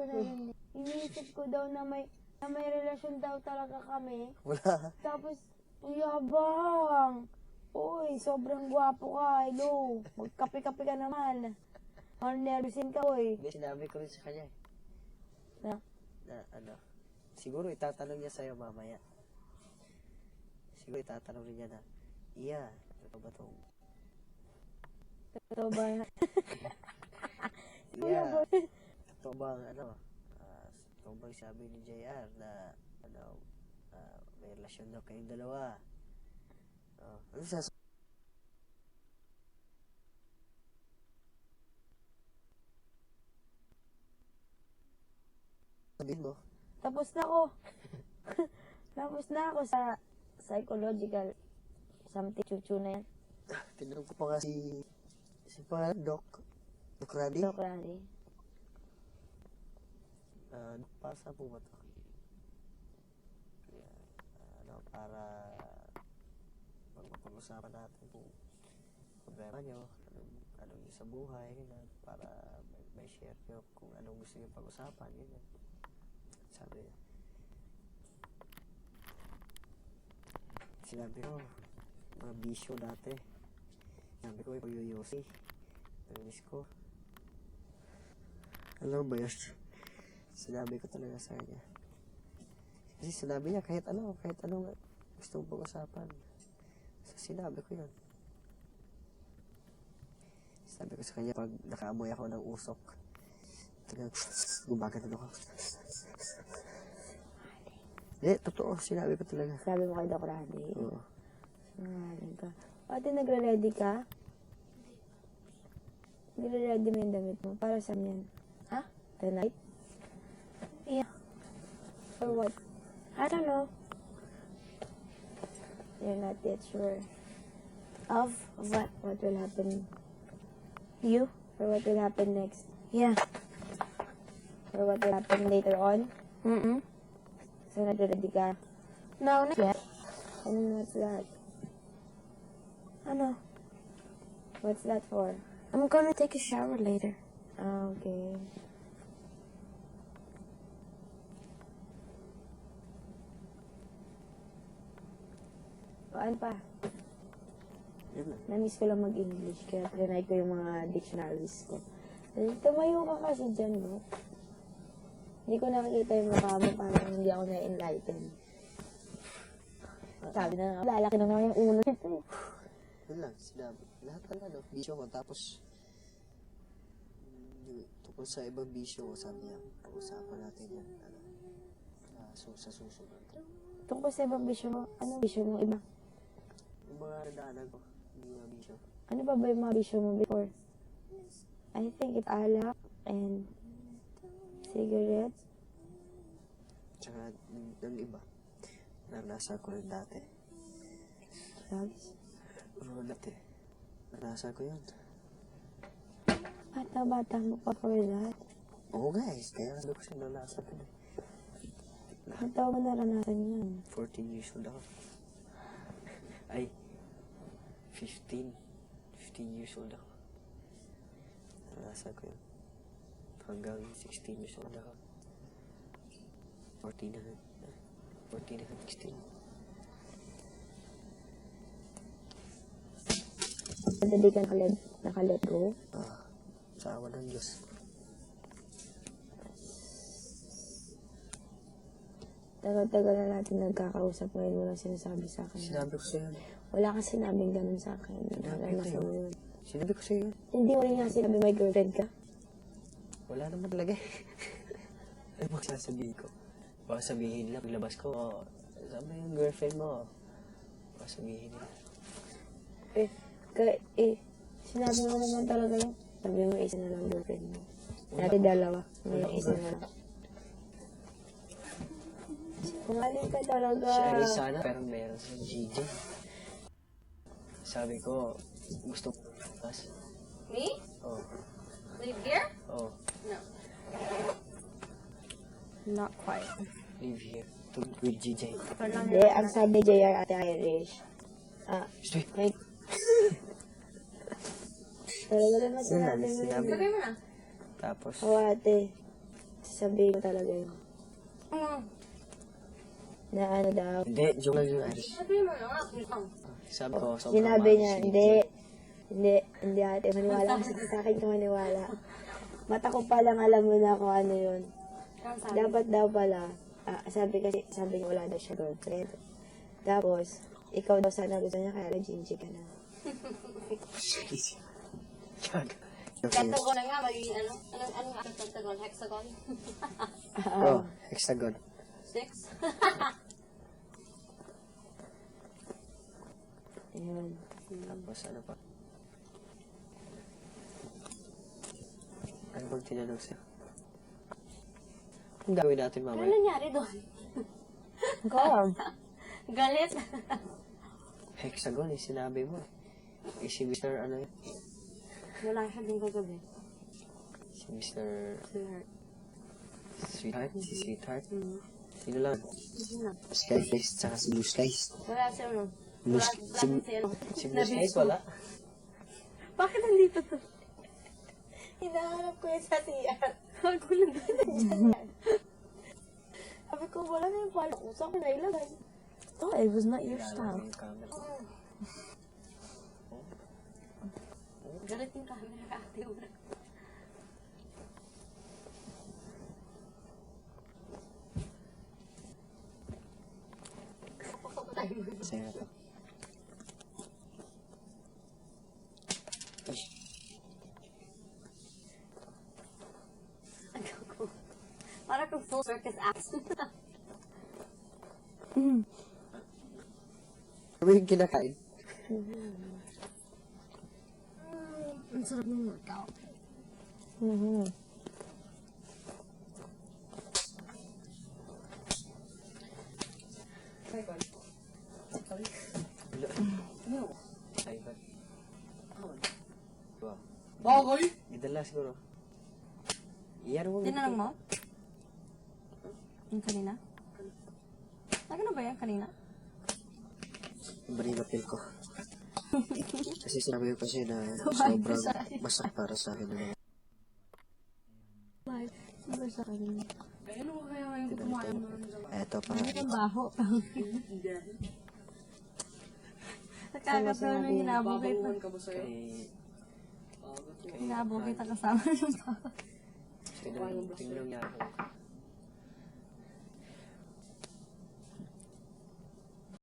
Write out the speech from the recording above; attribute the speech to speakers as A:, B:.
A: narinig. Iniisip ko daw na may relasyon daw talaga kami.
B: Wala.
A: Tapos, ang yabang. Uy, sobrang gwapo ka. Hello. Magkape-kape ka naman. Nervousin ka, uy.
B: Hindi, sinabi ko rin sa kanya eh.
A: Na?
B: Na ano, siguro itatanong niya sa'yo mamaya. Siguro itatanong rin niya na, iya, ano ba itong...
A: Totoo ba?
B: Iya, ito bang ano, ito bang sabi ni JR na, ano, may relasyon daw kayong dalawa. Ano sasabihin mo?
A: Tapos na ako. Tapos na ako sa psychological something chuchu na yan.
B: Tinanong ko pa nga si pangalan, Doc Rady.
A: Doc Randy.
B: Pasa po ba ito? Ano, para mapag-usapan natin kung problema nyo, anong yung sa buhay, ganyan, para may share nyo kung anong gusto nyo pag-usapan, ganyan. Sabi niya. Sinabi ko, mga bisyo dati. Sinabi ko, pag-yoyosi. Namiss ko. Alam ba yun? Sinabi ko talaga sa kanya. Kasi sinabi niya, kahit ano gusto mong pag-usapan. So, sinabi ko yun. Sabi ko sa kanya, pag nakaamoy ako ng usok, talagang gumagano ako. Totoo, sinabi ko talaga.
A: Sabi mo kay Doc Randy?
B: Oo.
A: Sinungaling ka. Ate, nagre-ready ka? Nire-ready mo yung damit mo? Para saan yan? Ha? Tonight? Yeah. For what? I don't know. You're not yet sure. Of what? What will happen? You? Or what will happen next? Yeah. Or what will happen later on? So, nagre-ready ka? No, not yet. And what's that? Ano? What's that for? I'm gonna take a shower later. Okay. O, ano pa?
B: Yun na.
A: Na-miss ko lang mag-English, kaya trinay ko yung mga dictionaries ko. Tumayo ka kasi dyan, no? Hindi ko nakikita yung mukha mo, parang hindi ako na-enlighten. Sabi na, lalaki na nga yung ulo nito eh.
B: Yun lang, sinabi. Lahat ng ano, bisyo ko. Tapos, tungkol sa ibang bisyo ko, sabi niya, pag-usapan natin yan. Sa susunod.
A: Tungkol sa ibang bisyo mo, anong bisyo mo iba?
B: Yung mga nadaanan ko, yung mga bisyo.
A: Ano ba yung mga bisyo mo before? I think it's alak and cigarettes.
B: Tsaka, yung iba, naranasan ko rin dati.
A: Drugs.
B: Oo, dati. Naranasan ko yun.
A: Bata-bata mo pa for that.
B: Oo guys, kaya sabi ko siya naranasan ko na.
A: Ang tawag mo naranasan yan?
B: 14 years old ako. Ay, 15 years old ako. Naranasan ko yun. Hanggang 16 years old ako. 14 hanggang 16.
A: Madali ka nakalet go?
B: Sa awa ng Diyos.
A: Tagal-tagal na natin nagkakausap ngayon, wala sinasabi sa akin.
B: Sinabi ko sa'yo yun.
A: Wala ka sinabing ganun sa akin.
B: Sinabi ko sa'yo yun.
A: Hindi mo rin nga sinabi may girlfriend ka?
B: Wala naman talaga eh. Ano bang sasabihin ko? Baka sabihin lang, paglabas ko, sabi yung girlfriend mo. Baka sabihin nila.
A: Sinabi mo naman talaga lang. Sabi mo isa na lang girlfriend mo. Dati dalawa, ngayon isa na lang. Kumaling ka talaga.
B: Si Alice sana, pero meron si GJ. Sabi ko, gusto ko lumabas.
C: Me?
B: Oo.
C: Live here?
B: Oo.
C: No.
A: Not quite.
B: Live here. With GJ.
A: Hindi, ang sabi JR Ate Irish.
B: Sweet.
A: Wait. Talaga naman sinabi mo
B: Sinabi.
A: yun.
C: Sabi mo na.
B: Tapos,
A: Oo ate. Sasabihin ko talaga yun. Na ano daw.
B: Hindi, joke lang yung Irish.
C: Sabi mo na nga, lang.
B: Sabi ko, sobrang
A: Sinabi niya,
B: manis.
A: hindi ate, maniwala ka sa akin ka maniwala. Mata ko pa lang alam mo na kung ano yun.
C: Ang sabi.
A: Dapat daw pala, sabi niya wala daw siya girlfriend. Tapos, ikaw daw sana gusto niya, kaya nag-gingy ka na.
B: Gaga.
C: Pentagon na nga, magiging ano? Anong ang pentagon? Hexagon?
B: Oh, hexagon.
C: 6?
A: Ayun.
B: Tapos ano pa? Ano bang tinanong sa'yo? Ang gawin natin
C: Ano
B: mamaya?
C: nangyari doon?
A: Ikaw.
C: Galit?
B: Hexagon, sinabi mo. Si Mr. ano yun?
C: Wala siya din kagabi.
B: Si Mr.
C: Sweetheart.
B: Sweetheart? Si Sweetheart? Sino lang?
C: Hindi na.
B: Skyface, tsaka si Blue Skies.
C: Wala siya ano.
B: Blue
C: Wala
B: Skies?
C: din si ano.
B: Si Blue Skies wala?
C: Bakit nandito to?
A: Hinahanap ko yun sa CR.
C: Ako nandito.
A: Sabi ko, wala na yung pala ko. Saan ko na ilagay? Oh, it was not your style.
B: Yung camera.
C: Galit yung camera ka ate.
B: Sa'yo na to. Ay,
C: Para kung full circus act.
B: ano yung kinakain?
C: Ang sarap ng workout.
A: Mm-hmm.
B: Ay, ba? Wow.
C: Bagay?
B: Gidala siguro. Iyan mo.
C: Tinanong mo? Yung kanina? Nagano ba yan kanina?
B: Barina pill ko. Kasi sinabi ko kasi na sobrang masakit para sa akin.
A: Sabi sa kanina.
C: Ano kaya ngayon ko kumain mo?
B: Eto pa.
C: Ang baho. Nakakatawa nung hinabog kita.
B: Kay...
C: Hinabog kita kasama ng baho.
B: Tingnan niya ako.